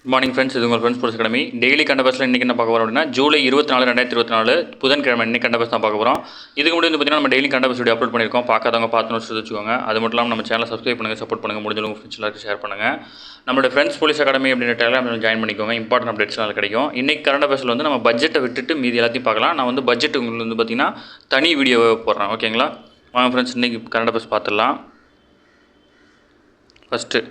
Morning friends, இது உங்கள் friends sports academy. Daily கண்ட பஸ்ஸில் இன்றைக்கி என்ன பார்க்க போகிறோம் அப்படின்னா ஜூலை 24, 2024 புதன்கிழமை இன்றைக்கி கண்ட பஸ் தான் பார்க்க போகிறோம். இதுக்கு முன்னாடி வந்து பார்த்தீங்கன்னா நம்ம டெய்லி கண்ட பஸ் வீடியோ அப்லோட் பண்ணியிருக்கோம். பார்க்காதவங்க பார்த்து நோட்ஸ் வச்சுக்கோங்க. அது மட்டும் இல்லாமல் நம்ம சேனலை சப்ஸ்கிரைப் பண்ணுங்கள், சப்போர்ட் பண்ணுங்கள், முடிஞ்சவங்க ஃப்ரெண்ட்ஸ் எல்லாருக்கும் ஷேர் பண்ணுங்கள். நம்மளோட ஃப்ரெண்ட்ஸ் போலீஸ் அகாடமி அப்படின்ற டெலிகிராம் ஜாயின் பண்ணிக்கோங்க. இம்பார்ட்டன்ட் அப்டேட்ஸ்லாம் கிடைக்கும். இன்றைக்கி கரண்ட் பஸ்ஸில் வந்து நம்ம பட்ஜெட்டை விட்டுட்டு மீதி எல்லாத்தையும் பார்க்கலாம். நான் வந்து பட்ஜெட் உங்களுக்கு வந்து பார்த்திங்கன்னா தனி வீடியோவை போடுறேன். ஓகேங்களா? வாங்க ஃப்ரெண்ட்ஸ், இன்றைக்கி கரண்ட் பஸ் பார்த்துடலாம். ஃபஸ்ட்டு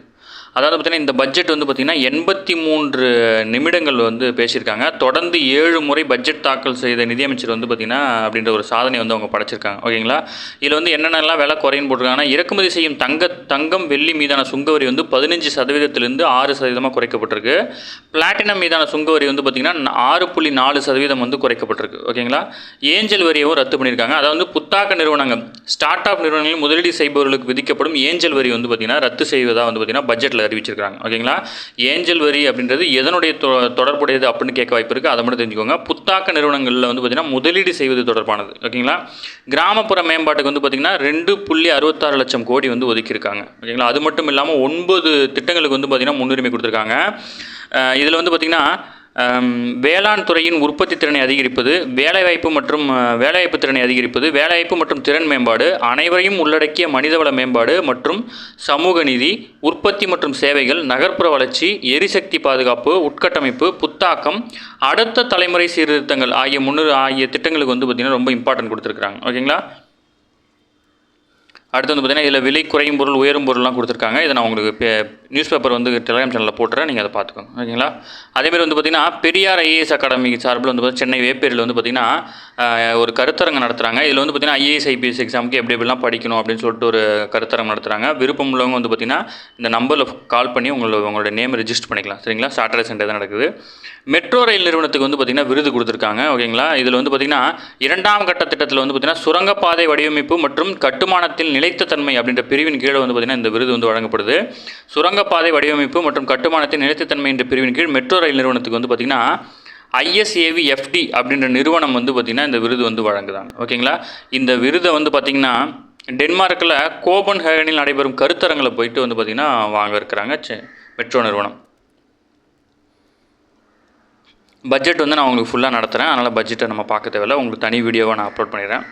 அதாவது பார்த்திங்கன்னா இந்த பட்ஜெட் வந்து பார்த்திங்கன்னா 83 நிமிடங்கள் வந்து பேசியிருக்காங்க. தொடர்ந்து 7 முறை பட்ஜெட் தாக்கல் செய்த நிதியமைச்சர் வந்து பார்த்திங்கன்னா அப்படின்ற ஒரு சாதனை வந்து அவங்க படைச்சிருக்காங்க. ஓகேங்களா? இதில் வந்து என்னென்னலாம் விலை குறைன்னு போட்டிருக்காங்கன்னா, இறக்குமதி செய்யும் தங்கம் வெள்ளி மீதான சுங்கவரி வந்து 15% 6% குறைக்கப்பட்டிருக்கு. பிளாட்டினம் மீதான சுங்கவரி வந்து பார்த்திங்கன்னா 6.4% வந்து குறைக்கப்பட்டிருக்கு. ஓகேங்களா? ஏஞ்சல் வரியவும் ரத்து பண்ணியிருக்காங்க. அதாவது வந்து புத்தாக்க நிறுவனங்கள், ஸ்டார்ட் அப் நிறுவனங்களில் முதலீடு செய்பவர்களுக்கு விதிக்கப்படும் ஏஞ்சல் வரி வந்து பார்த்திங்கன்னா ரத்து செய்வதாக வந்து பார்த்திங்கன்னா பட்ஜெட்டில் அறிவிச்சிருக்காங்க. ஓகேங்களா? ஏஞ்சல் வரி அப்படின்றது எதனுடைய தொடர்புடையது அப்படின்னு கேட்க வாய்ப்பு இருக்குது. அதை மட்டும் தெரிஞ்சுக்கோங்க. புத்தாக்க நிறுவனங்களில் வந்து பார்த்திங்கன்னா முதலீடு செய்வது தொடர்பானது. ஓகேங்களா? கிராமப்புற மேம்பாட்டுக்கு வந்து பார்த்திங்கன்னா 2.66 லட்சம் கோடி வந்து ஒதுக்கியிருக்காங்க. ஓகேங்களா? அது மட்டும் இல்லாமல் 9 திட்டங்களுக்கு வந்து பார்த்திங்கன்னா முன்னுரிமை கொடுத்துருக்காங்க. இதில் வந்து பார்த்திங்கன்னா வேளாண் துறையின் உற்பத்தி திறனை அதிகரிப்பது, வேலைவாய்ப்பு திறனை அதிகரிப்பது, வேலைவாய்ப்பு மற்றும் திறன் மேம்பாடு, அனைவரையும் உள்ளடக்கிய மனிதவள மேம்பாடு மற்றும் சமூக நீதி, உற்பத்தி மற்றும் சேவைகள், நகர்ப்புற வளர்ச்சி, எரிசக்தி பாதுகாப்பு, உட்கட்டமைப்பு, புத்தாக்கம், அடுத்த தலைமுறை சீர்திருத்தங்கள் ஆகிய திட்டங்களுக்கு வந்து பார்த்திங்கன்னா ரொம்ப இம்பார்ட்டன்ட் கொடுத்துருக்காங்க. ஓகேங்களா? அடுத்து வந்து பார்த்திங்கன்னா இதில் விலை குறையும் பொருள் உயரும் பொருள்லாம் கொடுத்துருக்காங்க. இதை நான் உங்களுக்கு நியூஸ் பேப்பர் வந்து டெலிகிராம் சேனலில் போட்டுறேன், நீங்கள் அதை பார்த்துக்கோங்க. ஓகேங்களா? அதேமாதிரி வந்து பார்த்திங்கன்னா பெரியார் ஐஏஎஸ் அகாடமி சார்பில் வந்து சென்னை வேப்பேரியில் வந்து பார்த்திங்கன்னா ஒரு கருத்தரங்கம் நடத்துகிறாங்க. இதில் வந்து பார்த்திங்கன்னா ஐஏஎஸ் ஐபிஎஸ் எக்ஸாமுக்கு எப்படிலாம் படிக்கணும் அப்படின்னு சொல்லிட்டு ஒரு கருத்தரங்கம் நடத்துகிறாங்க. விருப்பம் உள்ளவங்க வந்து பார்த்திங்கன்னா இந்த நம்பரில் கால் பண்ணி உங்களோட நேம் ரெஜிஸ்டர் பண்ணிக்கலாம். சரிங்களா? சாட்டர்டே சண்டே தான் நடக்குது. மெட்ரோ ரயில் நிறுவனத்துக்கு வந்து பார்த்திங்கன்னா விருது கொடுத்துருக்காங்க. ஓகேங்களா? இதில் வந்து பார்த்திங்கன்னா 2ஆம் கட்ட திட்டத்தில் வந்து பார்த்திங்கன்னா சுரங்கப்பாதை வடிவமைப்பு மற்றும் கட்டுமானத்தில் நிலைத்த தன்மை அப்படின்ற பிரிவின் கீழே வந்து பார்த்திங்கன்னா இந்த விருது வந்து வழங்கப்படுது. சுரங்கப்பாதை வடிவமைப்பு மற்றும் கட்டுமானத்தில் நிலைத்த தன்மை என்ற பிரிவின் கீழ் மெட்ரோ ரயில் நிறுவனத்துக்கு வந்து பார்த்திங்கன்னா ISAVFD அப்படின்ற நிறுவனம் வந்து பார்த்திங்கன்னா இந்த விருது வந்து வழங்குதாங்க. ஓகேங்களா? இந்த விருதை வந்து பார்த்திங்கன்னா டென்மார்க்கில் கோபன்ஹேகனில் நடைபெறும் கருத்தரங்களை போயிட்டு வந்து பார்த்திங்கன்னா வாங்க இருக்கிறாங்க மெட்ரோ நிறுவனம். பட்ஜெட் வந்து நான் உங்களுக்கு ஃபுல்லாக நடத்துகிறேன். அதனால் பட்ஜெட்டை நம்ம பார்க்க தேவையில்லை. உங்களுக்கு தனி வீடியோவை நான் அப்லோட் பண்ணிடுறேன்.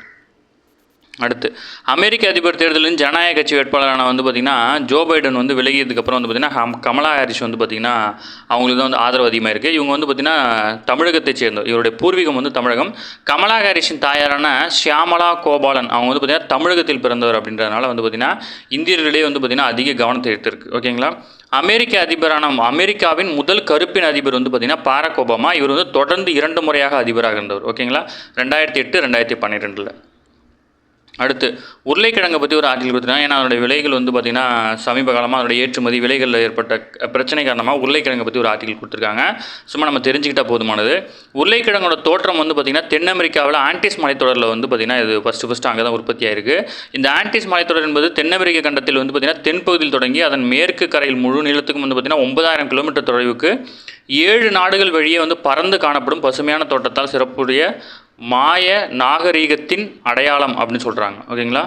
அடுத்து அமெரிக்க அதிபர் தேர்தலின் ஜனநாயக கட்சி வேட்பாளரான வந்து பார்த்திங்கன்னா ஜோ பைடன் வந்து விலகியதுக்கப்புறம் வந்து பார்த்திங்கன்னா கமலா ஹாரிஸ் வந்து பார்த்திங்கன்னா அவங்களுக்கு தான் வந்து ஆதரவு அதிகமாக இருக்குது. இவங்க வந்து பார்த்திங்கன்னா தமிழகத்தை சேர்ந்தவர். இவருடைய பூர்வீகம் வந்து தமிழகம். கமலா ஹாரிஸின் தாயாரான ஷியாமலா கோபாலன் அவங்க வந்து பார்த்திங்கன்னா தமிழகத்தில் பிறந்தவர். அப்படின்றதுனால வந்து பார்த்திங்கன்னா இந்தியர்களிடையே வந்து பார்த்திங்கன்னா அதிக கவனத்தை எடுத்திருக்கு. ஓகேங்களா? அமெரிக்காவின் முதல் கருப்பின் அதிபர் வந்து பார்த்திங்கன்னா பாரக் ஒபாமா. இவர் வந்து தொடர்ந்து 2 முறையாக அதிபராக இருந்தவர். ஓகேங்களா? 2008, 2012. அடுத்து உருளைக்கிழங்கை பற்றி ஒரு ஆர்டிகல் கொடுத்துருக்காங்க. ஏன்னா அதனுடைய விலைகள் வந்து பார்த்திங்கன்னா சமீப காலமாக அதனுடைய ஏற்றுமதி விலைகளில் ஏற்பட்ட பிரச்சனை காரணமாக உருளைக்கிழங்கை பற்றி ஒரு ஆர்டிகல் கொடுத்துருக்காங்க. சும்மா நம்ம தெரிஞ்சுக்கிட்டால் போதுமானது. உருளைக்கிழங்கோட தோற்றம் வந்து பார்த்திங்கன்னா தென் அமெரிக்காவில் ஆண்டிஸ் மலைத்தொடரில் வந்து பார்த்திங்கன்னா இது ஃபஸ்ட்டு அங்கே தான் உற்பத்தி ஆயிருக்கு. இந்த ஆண்டிஸ் மலைத்தொடர் என்பது தென் அமெரிக்க கண்டத்தில் வந்து பார்த்திங்கன்னா தென்பகுதியில் தொடங்கி அதன் மேற்கு கரையில் முழு நீளத்துக்கும் வந்து பார்த்திங்கன்னா 9000 கிலோமீட்டர் தொலைவுக்கு 7 நாடுகள் வழியே வந்து பறந்து காணப்படும் பசுமையான தோட்டத்தால் சிறப்புடைய மாய நாகரீகத்தின் அடையாளம் அப்படின்னு சொல்கிறாங்க. ஓகேங்களா?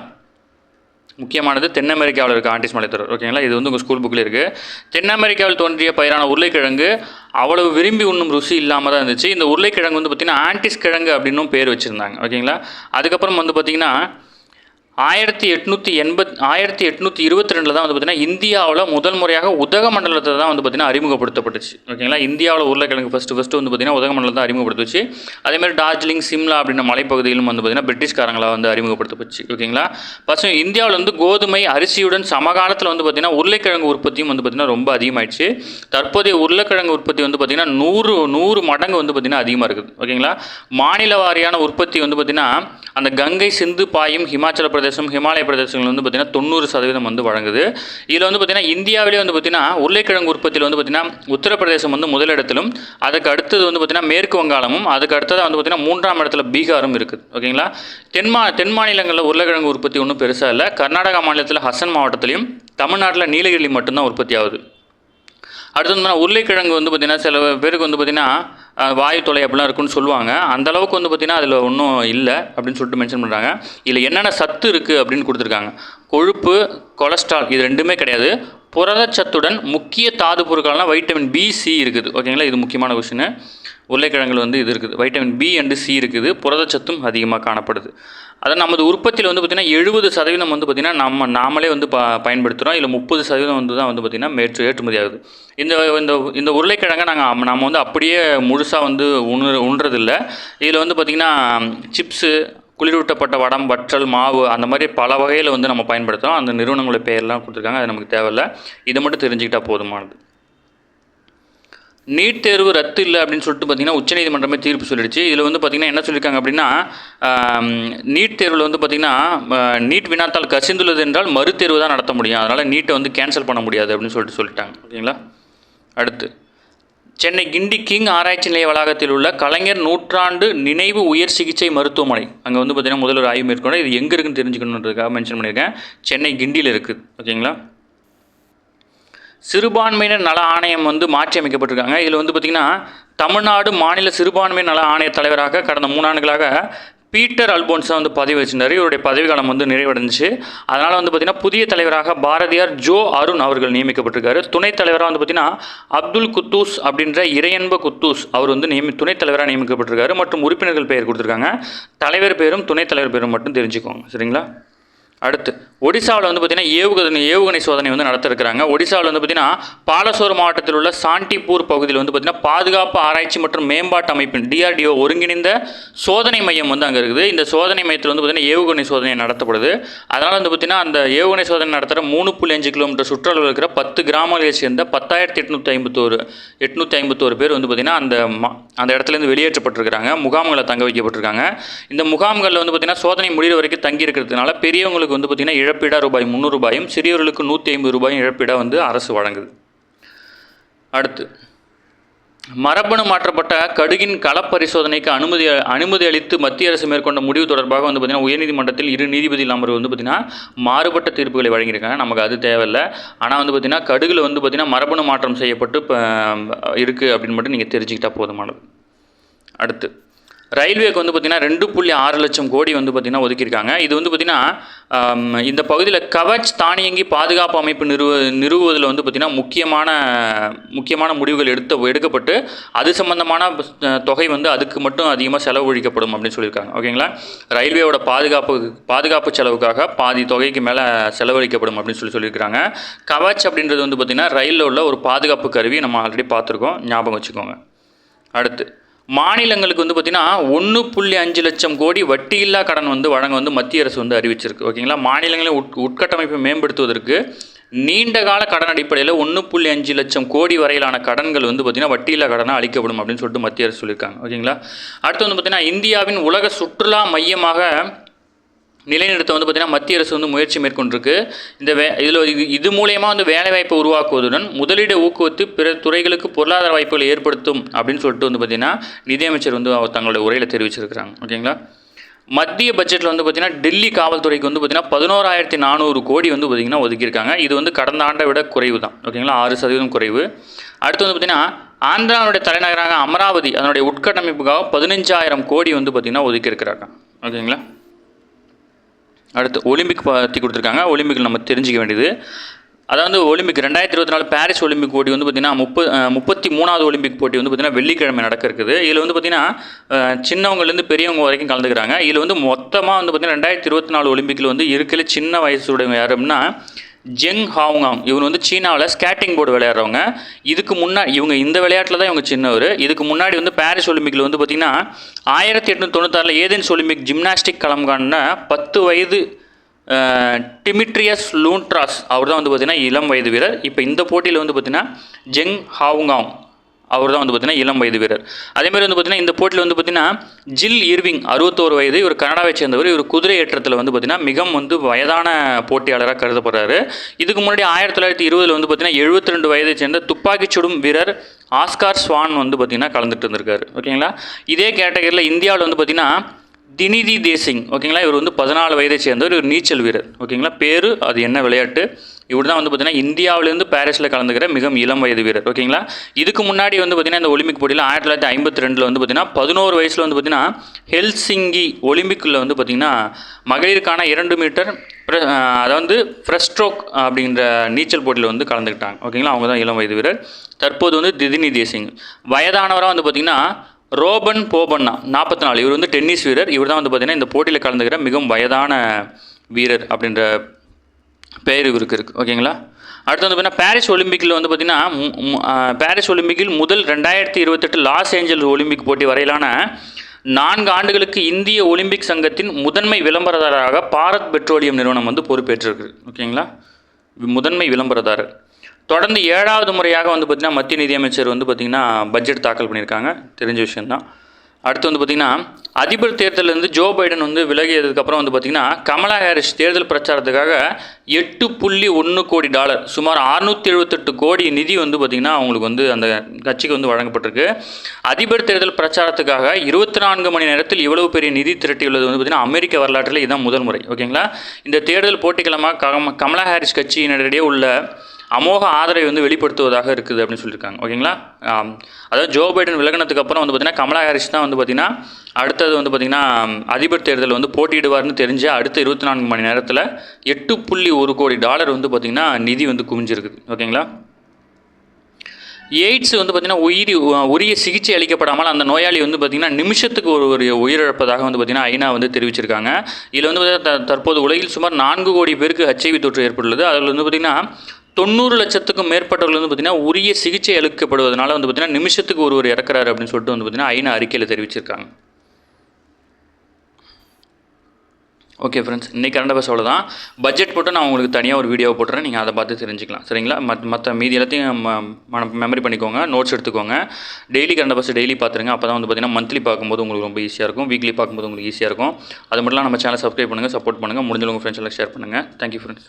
முக்கியமானது தென் அமெரிக்காவில் இருக்க ஆண்டிஸ் மலைத்தொடர். ஓகேங்களா? இது வந்து உங்கள் ஸ்கூல் புக்கில் இருக்குது. தென் அமெரிக்காவில் தோன்றிய பயிரான உருளைக்கிழங்கு அவ்வளவு விரும்பி உண்ணும் ருசி இல்லாமல் தான் இருந்துச்சு. இந்த உருளைக்கிழங்கு வந்து பார்த்திங்கன்னா ஆண்டிஸ் கிழங்கு அப்படின்னும் பேர் வச்சுருந்தாங்க. ஓகேங்களா? அதுக்கப்புறம் வந்து பார்த்திங்கன்னா 1822 தான் வந்து பார்த்திங்கன்னா இந்தியாவில் முதல் முறையாக உதகமண்டலத்தை தான் வந்து பார்த்திங்கன்னா அறிமுகப்படுத்தப்பட்டுச்சு. ஓகேங்களா? இந்தியாவில் உருளைக்கிழங்கு ஃபஸ்ட்டு வந்து பார்த்திங்கன்னா உதகமண்டலத்தை அறிமுகப்படுத்துச்சு. அதேமாதிரி டார்ஜிலிங், சிம்லா அப்படின்ற மலைப்பகுதியிலும் வந்து பார்த்திங்கன்னா பிரிட்டிஷ்காரங்களாக வந்து அறிமுகப்படுத்தப்பட்டுச்சு. ஓகேங்களா? ஃபஸ்ட்டு இந்தியாவில் வந்து கோதுமை அரிசியுடன் சமகாலத்தில் வந்து பார்த்திங்கன்னா உருளைக்கிழங்கு உற்பத்தியும் வந்து பார்த்திங்கன்னா ரொம்ப அதிகமாகிடுச்சு. தற்போதைய உருளைக்கிழங்கு உற்பத்தி வந்து பார்த்திங்கன்னா 100 மடங்கு வந்து பார்த்திங்கன்னா அதிகமாக இருக்குது. ஓகேங்களா? மாநில வாரியான உற்பத்தி வந்து பார்த்திங்கன்னா அந்த கங்கை சிந்து பாயும் ஹிமாலய பிரதேசங்கள் வந்து பார்த்திங்கன்னா 90% வந்து வழங்குது. இதில் வந்து பார்த்திங்கன்னா இந்தியாவிலே வந்து பார்த்திங்கன்னா உருளைக்கிழங்கு உற்பத்தியில் வந்து பார்த்திங்கன்னா உத்தரப்பிரதேசம் வந்து முதலிடத்திலும், அதுக்கு அடுத்தது வந்து பார்த்திங்கன்னா மேற்கு வங்காளமும், அதுக்கு அடுத்ததாக வந்து பார்த்திங்கன்னா 3ஆம் இடத்துல பீகாரும் இருக்குது. ஓகேங்களா? தென் மாநிலங்களில் உருளைக்கிழங்கு உற்பத்தி ஒன்றும் பெருசாக இல்லை. கர்நாடகா மாநிலத்தில் ஹசன் மாவட்டத்திலையும், தமிழ்நாட்டில் நீலகிரி மட்டும்தான் உற்பத்தி ஆகுது. அடுத்து வந்து உருளைக்கிழங்கு வந்து பார்த்திங்கன்னா சில பேருக்கு வந்து பார்த்திங்கன்னா வாயு தொலை அப்படிலாம் இருக்குன்னு சொல்லுவாங்க. அந்தளவுக்கு வந்து பார்த்திங்கன்னா அதில் ஒன்றும் இல்லை அப்படின்னு சொல்லிட்டு மென்ஷன் பண்ணுறாங்க. இதில் என்னென்ன சத்து இருக்குது அப்படின்னு கொடுத்துருக்காங்க. கொழுப்பு, கொலஸ்ட்ரால் இது ரெண்டுமே கிடையாது. புரதச்சத்துடன் முக்கிய தாது பொருட்கள்னா வைட்டமின் பி சி இருக்குது. ஓகேங்களா, இது முக்கியமான கொஸ்டின். உருளைக்கிழங்குல வந்து இது இருக்குது, வைட்டமின் பி அண்டு சி இருக்குது, புரதச்சத்தும் அதிகமாக காணப்படுது. அதான் நமது உற்பத்தியில் வந்து பார்த்திங்கன்னா 70% வந்து பார்த்திங்கன்னா நாமளே வந்து பயன்படுத்துகிறோம். இல்லை 30% வந்து தான் வந்து பார்த்திங்கன்னா ஏற்றுமதி ஆகுது. இந்த இந்த இந்த உருளைக்கிழங்கை நம்ம வந்து அப்படியே முழுசாக வந்து உண்றதில்லை. இதில் வந்து பார்த்திங்கன்னா சிப்ஸு, குளிரூட்டப்பட்ட வடம், வற்றல், மாவு அந்த மாதிரி பல வகையில் வந்து நம்ம பயன்படுத்துகிறோம். அந்த நிறுவனங்களுடைய பெயர்லாம் கொடுத்துருக்காங்க, அது நமக்கு தேவையில்லை. இதை மட்டும் தெரிஞ்சுக்கிட்டால் போதுமானது. நீட் தேர்வு ரத்து இல்லை அப்படின்னு சொல்லிட்டு பார்த்திங்கன்னா உச்சநீதிமன்றமே தீர்ப்பு சொல்லிடுச்சு. இதில் வந்து பார்த்திங்கன்னா என்ன சொல்லியிருக்காங்க அப்படின்னா, நீட் தேர்வில் வந்து பார்த்திங்கன்னா நீட் வினாத்தால் கசிந்துள்ளது என்றால் மறுதேர்வு தான் நடத்த முடியும், அதனால் நீட்டை வந்து கேன்சல் பண்ண முடியாது அப்படின்னு சொல்லிட்டாங்க. ஓகேங்களா. அடுத்து, சென்னை கிண்டி கிங் ஆராய்ச்சி நிலைய வளாகத்தில் உள்ள கலைஞர் நூற்றாண்டு நினைவு உயர் சிகிச்சை மருத்துவமனை, அங்கே வந்து பார்த்திங்கன்னா முதல்வர் ஆய்வு மேற்கொண்டு இது எங்கே இருக்குன்னு தெரிஞ்சுக்கணுன்றதுக்காக மென்ஷன் பண்ணியிருக்கேன். சென்னை கிண்டியில் இருக்குது. ஓகேங்களா. சிறுபான்மையினர் நல ஆணையம் வந்து மாற்றி அமைக்கப்பட்டிருக்காங்க. இதில் வந்து பார்த்திங்கன்னா தமிழ்நாடு மாநில சிறுபான்மையினர் நல ஆணைய தலைவராக கடந்த 3 ஆண்டுகளாக பீட்டர் அல்போன்ஸா வந்து பதவி வச்சிருந்தார். இவருடைய பதவிக்காலம் வந்து நிறைவடைஞ்சிச்சு. அதனால் வந்து பார்த்திங்கன்னா புதிய தலைவராக பாரதியார் ஜோ அருண் அவர்கள் நியமிக்கப்பட்டிருக்காரு. துணைத் தலைவராக வந்து பார்த்திங்கன்னா அப்துல் குத்தூஸ் அப்படின்ற இறையன்ப குத்தூஸ் அவர் வந்து துணைத் தலைவராக நியமிக்கப்பட்டிருக்காரு. மற்றும் உறுப்பினர்கள் பெயர் கொடுத்துருக்காங்க. தலைவர் பேரும் துணைத் தலைவர் பேரும் மட்டும் தெரிஞ்சுக்கோங்க. சரிங்களா. அடுத்து, ஒடிசாவில் வந்து பார்த்திங்கன்னா ஏவுகணை சோதனை வந்து நடத்திருக்கிறாங்க. ஒடிசாவில் வந்து பார்த்திங்கன்னா பாலசோர் மாவட்டத்தில் உள்ள சாண்டிப்பூர் பகுதியில் வந்து பார்த்திங்கன்னா பாதுகாப்பு ஆராய்ச்சி மற்றும் மேம்பாட்டு அமைப்பின் DRDO ஒருங்கிணைந்த சோதனை மையம் வந்து அங்கே இருக்குது. இந்த சோதனை மையத்தில் வந்து பார்த்திங்கன்னா ஏவுகணை சோதனை நடத்தப்படுது. அதனால் வந்து பார்த்திங்கன்னா அந்த ஏவுகணை சோதனை நடத்துகிற 3.5 கிலோமீட்டர் சுற்றளவில் இருக்கிற 10 கிராமங்களை சேர்ந்த 10,851 பேர் வந்து பார்த்திங்கன்னா அந்த இடத்துலேருந்து வெளியேற்றப்பட்டிருக்கிறாங்க. முகாம்களில் தங்க வைக்கப்பட்டிருக்காங்க. இந்த முகாம்களில் வந்து பார்த்திங்கன்னா சோதனை முடிகிற வரைக்கும் தங்கி இருக்கிறதுனால பெரியவங்களுக்கு வந்து பார்த்திங்கன்னா இழப்பீடாக ரூபாய் 300, சிறியவர்களுக்கு 150 இழப்பீடாக வந்து அரசு வழங்குது. அடுத்து, மரபணு மாற்றப்பட்ட கடுகின் களப்பரிசோதனைக்கு அனுமதி அளித்து மத்திய அரசு மேற்கொண்ட முடிவு தொடர்பாக வந்து பார்த்திங்கன்னா உயர்நீதிமன்றத்தில் 2 நீதிபதிகள் அமர்வு வந்து பார்த்திங்கன்னா மாறுபட்ட தீர்ப்புகளை வழங்கியிருக்காங்க. நமக்கு அது தேவையில்லை. ஆனால் வந்து பார்த்திங்கன்னா கடுகில் வந்து பார்த்திங்கன்னா மரபணு மாற்றம் செய்யப்பட்டு இருக்குது அப்படின்னு மட்டும் நீங்கள் தெரிஞ்சுக்கிட்டால் போதுமானது. அடுத்து, ரயில்வேக்கு வந்து பார்த்திங்கன்னா 2.6 லட்சம் கோடி வந்து பார்த்திங்கன்னா ஒதுக்கியிருக்காங்க. இது வந்து பார்த்திங்கன்னா இந்த பகுதியில் கவச் தானியங்கி பாதுகாப்பு அமைப்பு நிறுவுவதில் வந்து பார்த்திங்கன்னா முக்கியமான முடிவுகள் எடுக்கப்பட்டு அது சம்பந்தமான தொகை வந்து அதுக்கு மட்டும் அதிகமாக செலவழிக்கப்படும் அப்படின்னு சொல்லியிருக்காங்க. ஓகேங்களா. ரயில்வேயோட பாதுகாப்பு செலவுக்காக பாதி தொகைக்கு மேலே செலவழிக்கப்படும் அப்படின்னு சொல்லியிருக்கிறாங்க. கவச் அப்படின்றது வந்து பார்த்திங்கன்னா ரயிலில் உள்ள ஒரு பாதுகாப்பு கருவி, நம்ம ஆல்ரெடி பார்த்துருக்கோம், ஞாபகம் வச்சுக்கோங்க. அடுத்து, மாநிலங்களுக்கு வந்து பார்த்திங்கன்னா 1.5 லட்சம் கோடி வட்டியில்லா கடன் வந்து வழங்க வந்து மத்திய அரசு வந்து அறிவிச்சிருக்கு. ஓகேங்களா. மாநிலங்களின் உட்கட்டமைப்பை மேம்படுத்துவதற்கு நீண்டகால கடன் அடிப்படையில் 1.5 லட்சம் கோடி வரையிலான கடன்கள் வந்து பார்த்திங்கன்னா வட்டியில்லா கடனாக அளிக்கப்படும் அப்படின்னு சொல்லிட்டு மத்திய அரசு சொல்லியிருக்காங்க. ஓகேங்களா. அடுத்து வந்து பார்த்திங்கன்னா இந்தியாவின் உலக சுற்றுலா மையமாக நிலைநிறுத்த வந்து பார்த்திங்கன்னா மத்திய அரசு வந்து முயற்சி மேற்கொண்டிருக்கு. இது மூலயமா வந்து வேலைவாய்ப்பை உருவாக்குவதுடன் முதலீடு ஊக்குவித்து பிற துறைகளுக்கு பொருளாதார வாய்ப்புகளை ஏற்படுத்தும் அப்படின்னு சொல்லிட்டு வந்து பார்த்திங்கன்னா நிதியமைச்சர் வந்து தங்களுடைய உரையில் தெரிவிச்சிருக்கிறாங்க. ஓகேங்களா. மத்திய பட்ஜெட்டில் வந்து பார்த்திங்கன்னா டெல்லி காவல்துறைக்கு வந்து பார்த்திங்கன்னா 11,400 கோடி வந்து பார்த்திங்கன்னா ஒதுக்கியிருக்காங்க. இது வந்து கடந்த ஆண்டை விட குறைவு தான். ஓகேங்களா. 6% குறைவு. அடுத்து வந்து பார்த்திங்கன்னா ஆந்திராவுடைய தலைநகராக அமராவதி அதனுடைய உட்கட்டமைப்புக்காக 15,000 கோடி வந்து பார்த்திங்கன்னா ஒதுக்கியிருக்கிறாங்க. ஓகேங்களா. அடுத்து, ஒலிம்பிக் பற்றி கொடுத்துருக்காங்க. ஒலிம்பிக் நம்ம தெரிஞ்சிக்க வேண்டியது, அதாவது ஒலிம்பிக் 2024 பாரிஸ் ஒலிம்பிக் போட்டி வந்து பார்த்திங்கன்னா 33வது ஒலிம்பிக் போட்டி வந்து பார்த்திங்கன்னா வெள்ளிக்கிழமை நடக்க இருக்குது. இதில் வந்து பார்த்திங்கன்னா சின்னவங்கலேருந்து பெரியவங்க வரைக்கும் கலந்துக்கிறாங்க. இதில் வந்து மொத்தமாக வந்து பார்த்திங்கன்னா 2024 ஒலிம்பிக்கில் வந்து இருக்கிற சின்ன வயசுடைய யார் அப்படின்னா ஜெங் ஹாங்காங். இவர் வந்து சீனாவில் ஸ்கேட்டிங் போர்டு விளையாடுறவங்க. இதுக்கு முன்னாடி இந்த விளையாட்டில் தான் இவங்க சின்னவர். இதுக்கு முன்னாடி வந்து பாரிஸ் ஒலிம்பிக்கில் வந்து பார்த்திங்கன்னா 1896 ஏதென்ஸ் ஒலிம்பிக் ஜிம்னாஸ்டிக் களம்கான 10 வயது டிமிட்ரியஸ் லூன்ட்ராஸ் அவர் தான் வந்து பார்த்திங்கன்னா இளம் வயது வீரர். இப்போ இந்த போட்டியில் வந்து பார்த்திங்கன்னா ஜெங் ஹாங்காங் அவர் தான் வந்து பார்த்திங்கன்னா இளம் வயது வீரர். அதேமாதிரி வந்து பார்த்திங்கன்னா இந்த போட்டியில் வந்து பார்த்திங்கன்னா ஜில் இர்விங் 61 வயது, இவர் கனடாவை சேர்ந்தவர். இவர் குதிரை ஏற்றத்தில் வந்து பார்த்திங்கன்னா மிகவும் வந்து வயதான போட்டியாளராக கருதப்படுறாரு. இதுக்கு முன்னாடி 1920 வந்து பார்த்திங்கன்னா 72 வயதை சேர்ந்த துப்பாக்கி சுடும் வீரர் ஆஸ்கார் ஸ்வான் வந்து பார்த்திங்கன்னா கலந்துட்டு இருந்திருக்காரு. ஓகேங்களா. இதே கேட்டகரியில் இந்தியாவில் வந்து பார்த்திங்கன்னா தினிதி தேசிங். ஓகேங்களா. இவர் வந்து 14 வயதை சேர்ந்தவர். இவர் நீச்சல் வீரர். ஓகேங்களா. பேர் அது என்ன விளையாட்டு, இவர் தான் வந்து பார்த்திங்கன்னா இந்தியாவிலேருந்து பாரிஸில் கலந்துக்கிற மிகவும் இளம் வயது வீரர். ஓகேங்களா. இதுக்கு முன்னாடி வந்து பார்த்திங்கன்னா இந்த ஒலிம்பிக் போட்டியில் 1952 வந்து பார்த்திங்கன்னா 11 வயசில் வந்து பார்த்திங்கன்னா ஹெல்சிங்கி ஒலிம்பிக்கில் வந்து பார்த்திங்கன்னா மகளிருக்கான 2 மீட்டர் அதாவது ஃப்ரெஷ் ஸ்ட்ரோக் அப்படின்ற நீச்சல் போட்டியில் வந்து கலந்துக்கிட்டாங்க. ஓகேங்களா, அவங்க தான் இளம் வயது வீரர். தற்போது வந்து திதினி தேசிங் வயதானவராக வந்து பார்த்திங்கன்னா ரோபன் போபண்ணா 44, இவர் வந்து டென்னிஸ் வீரர். இவர் தான் வந்து பார்த்திங்கன்னா இந்த போட்டியில் கலந்துக்கிற மிகவும் வயதான வீரர் அப்படின்ற பெயர் இவருக்கு இருக்குது. ஓகேங்களா, அடுத்து வந்து பார்த்திங்கன்னா பாரிஸ் ஒலிம்பிக்கில் வந்து பார்த்திங்கன்னா பாரிஸ் ஒலிம்பிக்கில் முதல் 2028 லாஸ் ஏஞ்சல்ஸ் ஒலிம்பிக் போட்டி வரையிலான 4 ஆண்டுகளுக்கு இந்திய ஒலிம்பிக் சங்கத்தின் முதன்மை விளம்பரதாரராக பாரத் பெட்ரோலியம் நிறுவனம் வந்து பொறுப்பேற்றிருக்கு. ஓகேங்களா, முதன்மை விளம்பரதாரர். தொடர்ந்து 7வது முறையாக வந்து பார்த்திங்கன்னா மத்திய நிதியமைச்சர் வந்து பார்த்திங்கன்னா பட்ஜெட் தாக்கல் பண்ணியிருக்காங்க, தெரிஞ்ச விஷயந்தான். அடுத்து வந்து பார்த்திங்கன்னா அதிபர் தேர்தலிருந்து ஜோ பைடன் வந்து விலகியதுக்கப்புறம் வந்து பார்த்திங்கன்னா கமலா ஹாரிஸ் தேர்தல் பிரச்சாரத்துக்காக $8.1 கோடி சுமார் 678 கோடி நிதி வந்து பார்த்திங்கன்னா அவங்களுக்கு வந்து அந்த கட்சிக்கு வந்து வழங்கப்பட்டிருக்கு. அதிபர் தேர்தல் பிரச்சாரத்துக்காக 24 மணி நேரத்தில் இவ்வளவு பெரிய நிதி திரட்டியுள்ளது வந்து பார்த்திங்கன்னா அமெரிக்க வரலாற்றில் இதுதான் முதல் முறை. ஓகேங்களா, இந்த தேர்தல் போட்டிக்கிழமாக கமலா ஹாரிஸ் கட்சியினரிடையே உள்ள அமோக ஆதரவை வந்து வெளிப்படுத்துவதாக இருக்குது அப்படின்னு சொல்லியிருக்காங்க. ஓகேங்களா, அதாவது ஜோ பைடன் விலகினதுக்கு அப்புறம் வந்து பார்த்திங்கன்னா கமலா ஹாரிஸ் தான் வந்து பார்த்திங்கன்னா அடுத்தது வந்து பார்த்திங்கன்னா அதிபர் தேர்தல் வந்து போட்டியிடுவார்னு தெரிஞ்ச அடுத்த 24 மணி நேரத்தில் $8.1 கோடி வந்து பார்த்திங்கன்னா நிதி வந்து குவிஞ்சிருக்குது. ஓகேங்களா, எய்ட்ஸ் வந்து பார்த்திங்கன்னா உரிய சிகிச்சை அளிக்கப்படாமல் அந்த நோயாளி வந்து பார்த்திங்கன்னா நிமிஷத்துக்கு ஒரு உயிரிழப்பதாக வந்து பார்த்திங்கன்னா ஐநா வந்து தெரிவிச்சிருக்காங்க. இதில் வந்து பார்த்திங்கன்னா தற்போது உலகில் சுமார் 4 கோடி பேருக்கு HIV தொற்று ஏற்பட்டுள்ளது. அதில் வந்து பார்த்திங்கன்னா 90 லட்சத்துக்கும் மேற்பட்டவர்கள் வந்து பார்த்திங்கன்னா உரிய சிகிச்சை அளிக்கப்படுவதனால வந்து பார்த்திங்கன்னா நிமிஷத்துக்கு ஒருவர் இறக்குறாரு அப்படின்னு சொல்லிட்டு வந்து பார்த்திங்கன்னா ஐநா அறிக்கையில் தெரிவிச்சிருக்காங்க. ஓகே ஃப்ரெண்ட்ஸ், இன்றைக்கி கரண்ட் அஃபேர்ஸ் அவ்வளோதான். பட்ஜெட் போட்டு நான் உங்களுக்கு தனியாக ஒரு வீடியோ போட்டுறேன், நீங்கள் அதை பார்த்து தெரிஞ்சுக்கலாம். சரிங்களா, மற்ற மீதி எல்லாத்தையும் மெமரி பண்ணிக்கோங்க, நோட்ஸ் எடுத்துக்கோங்க. டெய்லி கரண்ட் அஃபேர்ஸ் டெய்லி பார்த்துருங்க. அப்போ தான் வந்து பார்த்திங்கன்னா மந்த்லி பார்க்கும்போது உங்களுக்கு ரொம்ப ஈஸியாக இருக்கும், வீக்லி பார்க்கும்போது உங்களுக்கு ஈஸியாக இருக்கும். அது மட்டும் நம்ம சேனல் சப்ஸ்கிரைப் பண்ணுங்கள், சப்போர்ட் பண்ணுங்கள், முடிஞ்சவங்க ஃப்ரெண்ட்ஸ் எல்லாம் ஷேர் பண்ணுங்கள். Thank you friends.